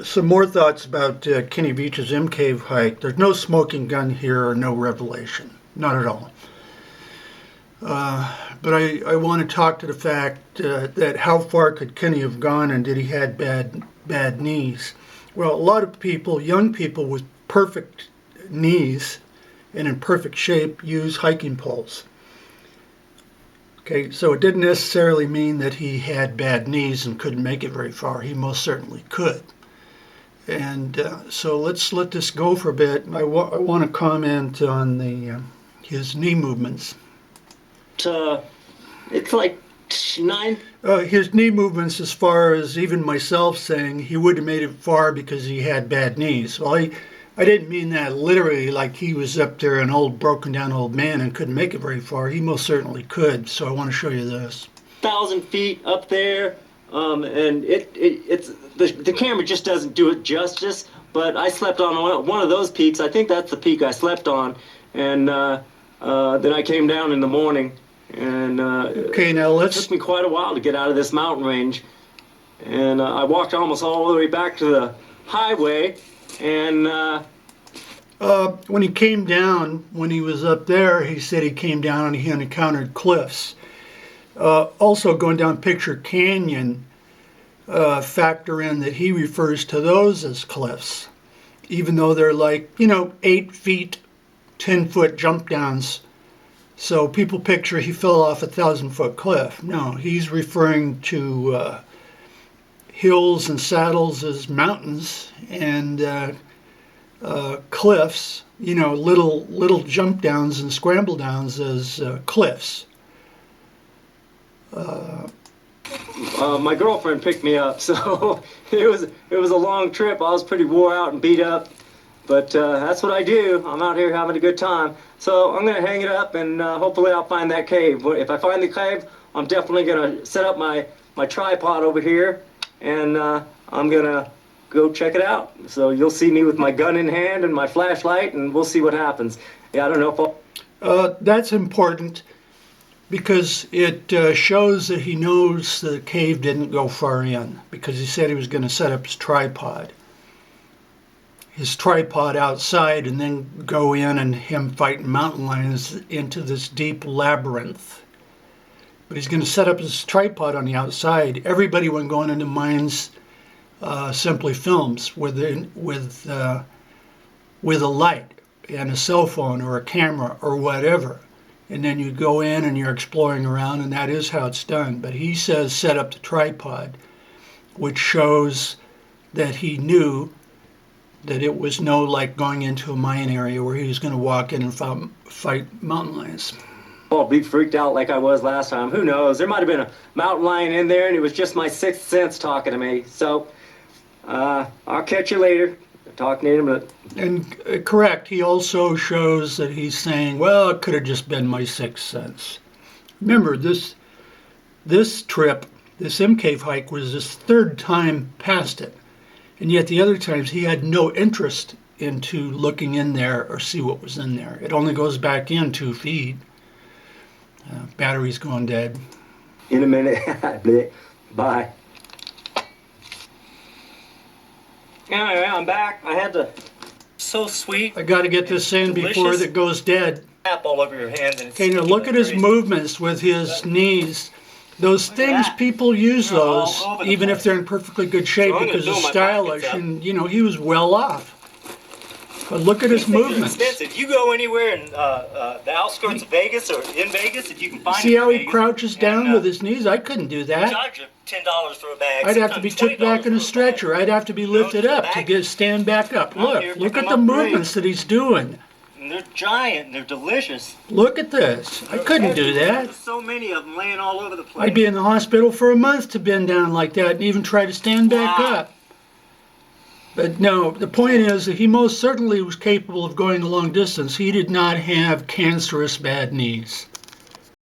Some more thoughts about Kenny Veach's mcave hike. There's no smoking gun here or no revelation. Not at all. But I want to talk to the fact that how far could Kenny have gone and did he had bad knees? Well, a lot of people, young people with perfect knees and in perfect shape, use hiking poles. Okay, so it didn't necessarily mean that he had bad knees and couldn't make it very far. He most certainly could. And so let's let this go for a bit. I want to comment on his knee movements. It's like 9. His knee movements, as far as even myself saying he would have made it far because he had bad knees. Well, I didn't mean that literally, like he was up there an old broken down old man and couldn't make it very far. He most certainly could. So I want to show you this. 1,000 feet up there, and it's the camera just doesn't do it justice. But I slept on one of those peaks. I think that's the peak I slept on, and then I came down in the morning. And okay, now it took me quite a while to get out of this mountain range. And I walked almost all the way back to the highway. And when he came down, when he was up there, he said he came down and he encountered cliffs. Also going down Picture Canyon, factor in that he refers to those as cliffs, even though they're like, 8 feet, 10-foot jump downs. So people picture he fell off a 1,000-foot cliff. No, he's referring to hills and saddles as mountains and cliffs, little jump downs and scramble downs as cliffs. My girlfriend picked me up, so it was a long trip. I was pretty wore out and beat up. But that's what I do. I'm out here having a good time. So I'm going to hang it up, and hopefully I'll find that cave. If I find the cave, I'm definitely going to set up my tripod over here, and I'm going to go check it out. So you'll see me with my gun in hand and my flashlight, and we'll see what happens. Yeah, I don't know if that's important because it shows that he knows the cave didn't go far in, because he said he was going to set up his tripod outside and then go in and him fighting mountain lions into this deep labyrinth. But he's going to set up his tripod on the outside. Everybody when going into mines simply films with a light and a cell phone or a camera or whatever. And then you go in and you're exploring around, and that is how it's done. But he says set up the tripod, which shows that he knew that it was no like going into a mine area where he was going to walk in and fight mountain lions. I'll be freaked out like I was last time. Who knows? There might have been a mountain lion in there, and it was just my sixth sense talking to me. So I'll catch you later. Talk to you in a minute. And correct, he also shows that he's saying, well, it could have just been my sixth sense. Remember, this trip, this mcave hike, was his third time past it. And yet the other times he had no interest into looking in there or see what was in there. It only goes back in 2 feet. Battery's going dead. In a minute. Bye. Anyway, I'm back. I had to. So sweet. I got to get this in before it goes dead. Tap all over your hand. And okay, now look at his movements with his knees. Those things, people use those, even if they're in perfectly good shape, because it's stylish, and, he was well off. But look at his movements. Expensive. You go anywhere in the outskirts of Vegas or in Vegas, if you can find it. See how he crouches down with his knees? I couldn't do that. Charge you $10 for a bag. I'd have to be took back in a stretcher. I'd have to be lifted up to stand back up. Look at the movements that he's doing. And they're giant and they're delicious. Look at this. I couldn't do that. There's so many of them laying all over the place. I'd be in the hospital for a month to bend down like that and even try to stand back up. But no, the point is that he most certainly was capable of going a long distance. He did not have cancerous bad knees.